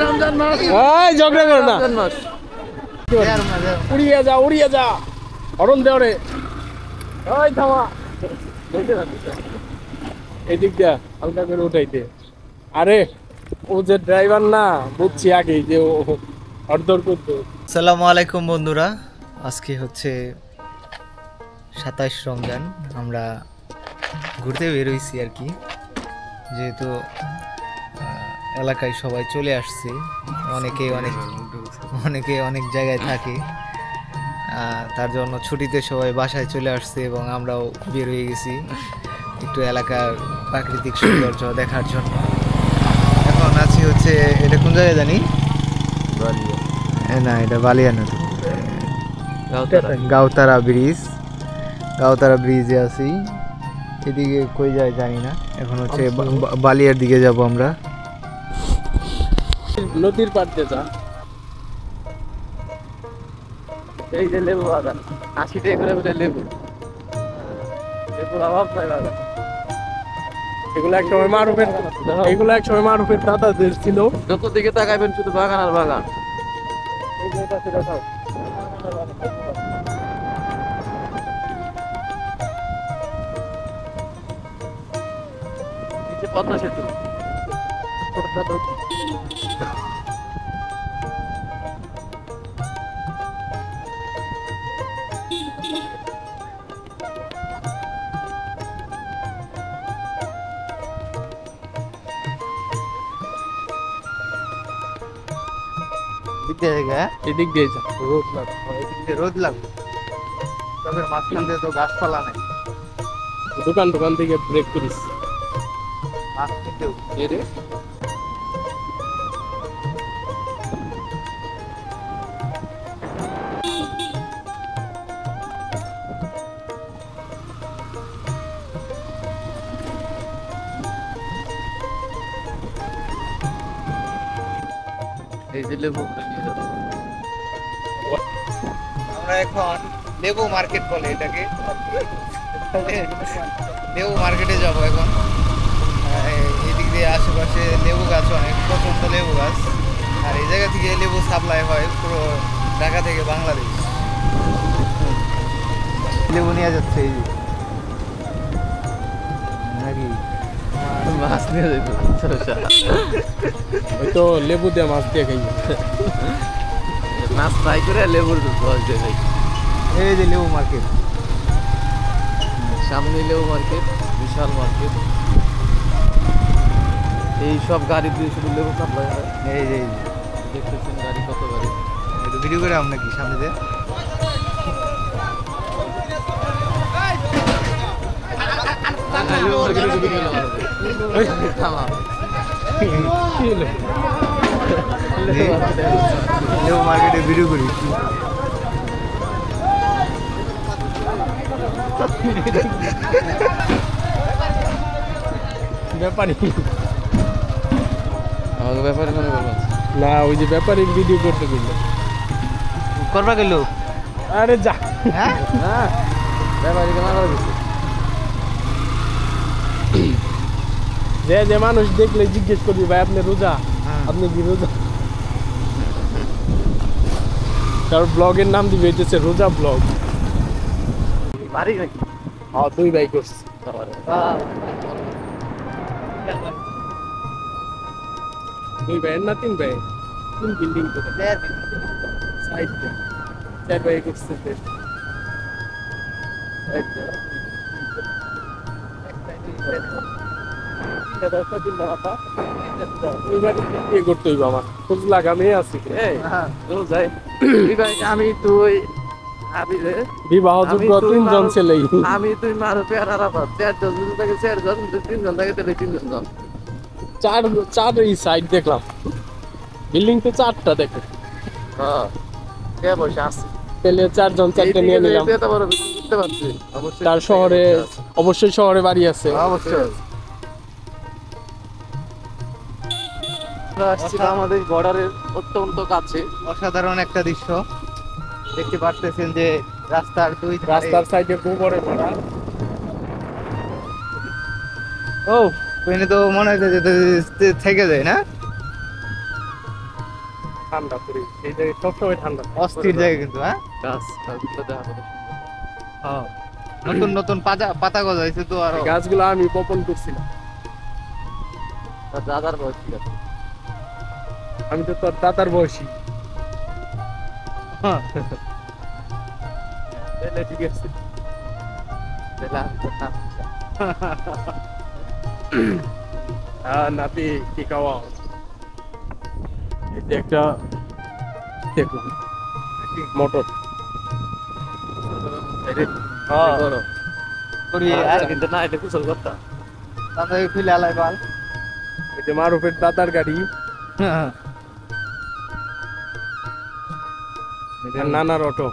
রমজান মাস ঝগড়া করো না, উড়িয়ে যা হরণ দেওয়ারে ওই থামা এদিক দিয়া হালকা করে উঠাইতে। আরে ও যে ড্রাইভার না, বুঝছি আগেই যে ও হরদর করতো। আসসালামু আলাইকুম বন্ধুরা, আজকে হচ্ছে 27 রমজান। আমরা ঘুরতে বেরোইছি আর কি, যেহেতু এলাকায় সবাই চলে আসছে, অনেকে অনেক জায়গায় থাকে, তার জন্য ছুটিতে সবাই বাসায় চলে আসছে এবং আমরাও বের হয়ে গেছি একটু এলাকার প্রাকৃতিক সৌন্দর্য দেখার জন্য। এখন আছি হচ্ছে, এটা কোন জায়গায় জানি না, এটা বালিয়া না, গাউতারা ব্রিজে আছি। এদিকে কই যায় জানি না, এখন হচ্ছে বালিয়ার দিকে যাব আমরা। নদীর পাড় দিয়ে যা। এই যে লেবু বাগান 80 টাকা করে বলে লেবুর অভাব নাই বাগান। এগুলো এক সময় মারুফের দাদাদের ছিল। যত দিকে তাকাইবেন শুধু বাগান আর বাগান। পদ্মা সেতু এদিক দিয়ে যা, রোদ লাগবে, তবে মাঝখান দিয়ে তো গাছপালা নেই। দোকান থেকে ব্রেক করিস। এই যে লেবু আমরা এখন লেবু মার্কেট বলে এটাকে, লেবু মার্কেটে যাব এখন। এদিক দিয়ে আশেপাশে লেবু গাছ অনেক, প্রচন্ড লেবু গাছ, আর এই জায়গা থেকে লেবু সাপ্লাই হয় পুরো ঢাকা থেকে বাংলাদেশ। লেবু নিয়ে যাচ্ছে এই নাকি মাছ নিয়ে যেত। ওই তো লেবু দিয়ে মাছ দিয়ে খাই, মাছ ফ্রাই করে লেবুর রস দিয়ে খাই। এই যে লেবু মার্কেট, সামনে লেবু মার্কেট, বিশাল মার্কেট। এই সব গাড়ি দিয়ে শুধু লেবু সাপ্লাই হয়। এই যে দেখতেছেন গাড়ি, কত গাড়ি। একটু ভিডিও করে আমরা কি সামনে দিয়ে লেবু মার্কেটে ভিডিও করি। ব্যাপারী আমাকে ব্যাপারে মনে করবো না, ওই যে ব্যাপারী ভিডিও করতে গেলো করবা গেল। আরে যা, হ্যাঁ ব্যাপারীকে মারা গেছে। যে মানুষ দেখলে জিজ্ঞেস করবি ভাই আপনি রোজা, আপনি কি রোজা? তার ব্লগের নাম দিবে হইতেছে রোজা ব্লগ। বাড়ি নাকি? হ্যাঁ, 2 ভাই করছে। দুই ভাই না 3 ভাই, 3 বিল্ডিং তো সাইড 4 ভাই করছে। করতে হইব আমার, খোঁজ লাগানো আছে। আমি তুই বিবাহযোগ্য 3 জন ছেলে, আমি তুই মারুফে আর আরাফাত 4 জন, 4 জন, 3 জন থাকে, 3 জন। 4 এই সাইড দেখলাম, বিল্ডিং তো 4টা দেখো। হ্যাঁ, কে বসে আছে? তাহলে 4 জন 4টা নিয়ে নিলাম। তার শহরে অবশ্যই শহরে বাড়ি আছে। অবশ্যই আসছিলাম আমাদের বর্ডারের অত্যন্ত কাছে। অসাধারণ একটা দৃশ্য দেখতে পারতেছেন যে রাস্তার সাইডে গোবরে ভরা। ও ট্রেনে তো মনে হয় যে থেকে যায় না, ঠান্ডা পড়ে এই জায়গায় সবসময় ঠান্ডা। অস্থির জায়গা কিন্তু। হ্যাঁ, গাছগুলো দেখা কত সুন্দর। হ্যাঁ, নতুন নতুন পাতা গজাইছে তো আরো। এই গাছগুলো আমি বপন করছিলাম। তার দাদার বয়স ঠিক আছে। আমি তো তোর দাদার বয়সী। হ্যাঁ, তাহলে ঠিক আছে। তাহলে আমি তোর নাম দিতাম। নাতি কি খাওয়া? এই যে একটা দেখুন মোটর। হ্যাঁ। বড়। করি আর কিন্তু না এটা কুশল করতাম। তাহলে ফিলে আলাই পাল। এই যে মারুফের দাদার গাড়ি, হ্যাঁ, আর নানার অটো।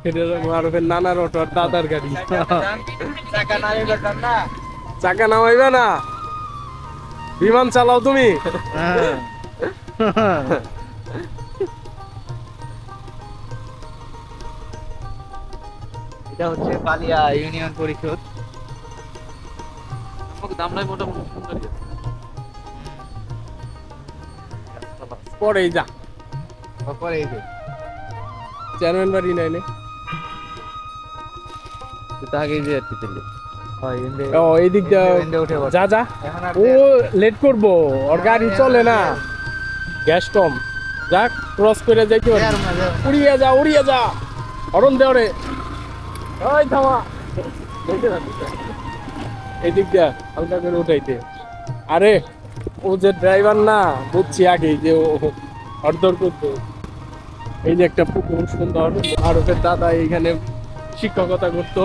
এটা মারুফের নানার অটো আর দাদার গাড়ি। টাকা নাই বেতন না। চাকা নামাইবে না, বিমান চালাও তুমি। হ্যাঁ, এটা হচ্ছে বালিয়া ইউনিয়ন পরিষদ। আমাকে দামটাই মোটামুটি সুন্দরই আছে। পরেই যা তারপরে এই যে চেয়ারম্যান বাড়ি নাই নে। তুই তো আগেই যে আর কি দিলি। ও এই দিক দিয়ে উঠে বসে। যা যা, এখন আর ও লেট করবো, ওর গাড়ি চলে না, গ্যাস কম। যাক, ক্রস করে যাইতে পারি। উড়িয়ে যা উড়িয়ে যা, হরন দে ওরে। ওই থামা, এই দিক দিয়ে হালকা করে উঠাইতে। আরে ও যে ড্রাইভার না, বুঝছি আগেই যে ও অর্ধর করতো। এই যে একটা পুকুর সুন্দর, আর ওদের দাদা এইখানে শিক্ষকতা করতো।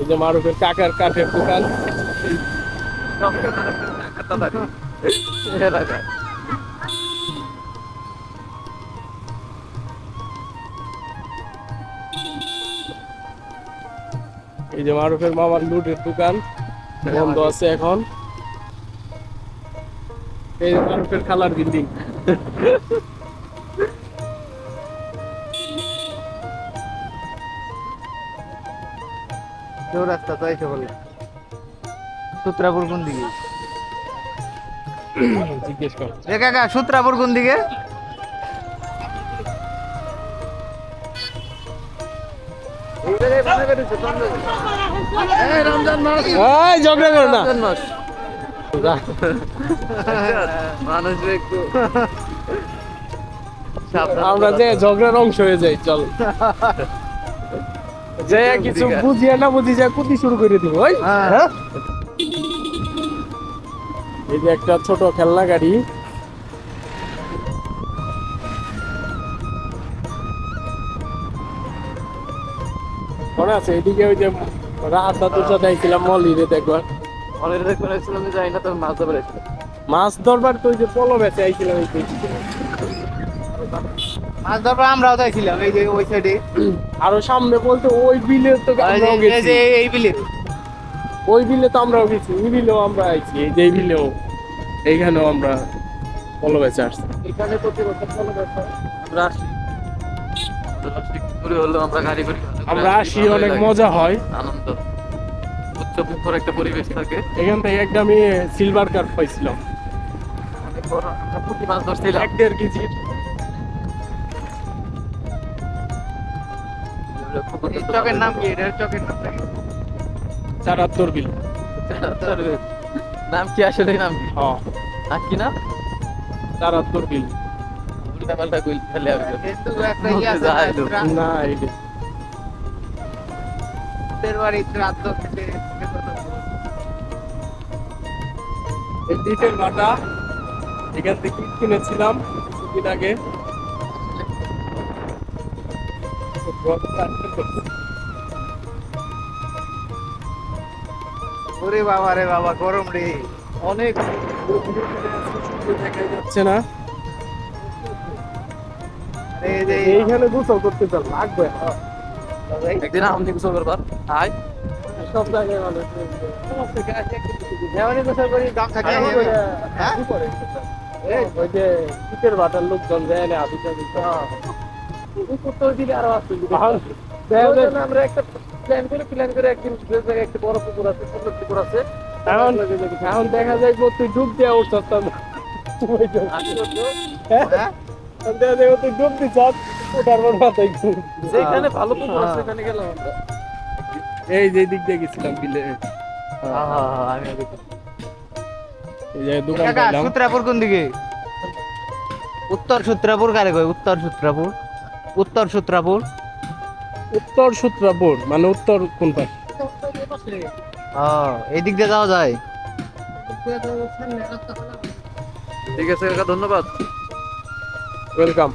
এই যে মারুফের কাকার কাঠের দোকান। এলাকায়। এই যে মারুফের মামার লুটের দোকান বন্ধ আছে এখন। এই যে মারুফের খালার বিল্ডিং। রাস্তা তো এসে বলে সূত্রাপুর কোন দিকে? জিজ্ঞেস কর। এ কাকা, সূত্রাপুর কোন দিকে? রমজান মাস। এই ঝগড়া করো না। রমজান মাস। মানুষ একটু সাবধান আমরা যে ঝগড়ার অংশ হয়ে যাই, চল যে কিছু বুঝিয়ে না বুঝি যায় কুতি শুরু করে দিব। ওই হ্যাঁ? এই যে একটা ছোট খেলনা গাড়ি। মনে আছে এদিকে ওই যে রাত তোর সাথে আইছিলাম মলিরে দেখবার, অনেক দেখবেন ছিলাম যে যাই না তখন মাছ ধরে ছিল। মাছ ধরবার তো ওই যে পলো বেচে আইছিলাম। এই যে মাছ ধরবার আমরাও যাইছিলাম এই যে ওই সাইডে। আরো সামনে বলতে ওই বিলে তো আমরাও এই গেছি। যে এই বিলে ওই বিলে তো আমরাও গেছি, এই বিলেও আমরা আইছি। এই যে এই বিলেও, এইখানেও আমরা পলো বেচে আসছি। এখানে প্রতি বছর পলো বেচে আমরা আসি। দূরে হলেও আমরা গাড়ি করি। আমরা আসি, অনেক মজা হয়, আনন্দ উচ্চমুখর একটা পরিবেশ থাকে। এখান থেকে একটা আমি সিলভার কার্প পাইছিলাম, অনেক বড় আমরা পুঁটি মাছ ধরছিলাম। 1.5 কেজির। এই চকের নাম কি? এটার চকের নাম কি? 74 বিল। নাম কি আসলে নাম কি? হ্যাঁ, আর কি না 74 বিল। উল্টা পাল্টা কইল ফেলে আমি কিন্তু একটা ইয়ে আছে যাই তো। না এই যে রাতের বাড়ি রাত তো খেতে এই ডিটেল বাটা এখান থেকে কিনেছিলাম কিছুদিন আগে। ওরে বাবা রে বাবা, গরম রে। অনেক দেখা যাচ্ছে না। এই যে এইখানে গোসল করতে চাল লাগবে। একদিন আমনি গোসল করবার আয় সব জায়গায় মানুষ যেমনই গোসল করি দাম থাকে। হ্যাঁ? ওই যে শীতের ভাটার লোকজন যায় না আবিটা পুকুর তো ওইদিকে আরো আছে। দেখা যায় আমরা একটা প্ল্যান করে একদিন যে জায়গায় একটা বড় পুকুর আছে, সুন্দর পুকুর আছে। এখন এখন দেখা যায় যে তুই ডুব দিয়ে উঠছস তো হ্যাঁ? দেখা যায় তুই ডুব দিছস ওটার পর মাথায় ঘুম। যেখানে ভালো পুকুর আছে সেখানে গেলাম আমরা। এই যে দিক দিয়ে গেছিলাম বিলে আমি এই যে দোকান কাকা পাইলাম সূত্রাপুর কোন দিকে? উত্তর সূত্রাপুর কারে কয়? উত্তর সূত্রাপুর, উত্তর সূত্রাপুর। উত্তর সূত্রাপুর মানে উত্তর কোন পাশ? এই দিক দিয়ে যাওয়া যায়। ঠিক আছে কাকা, ধন্যবাদ। ওয়েলকাম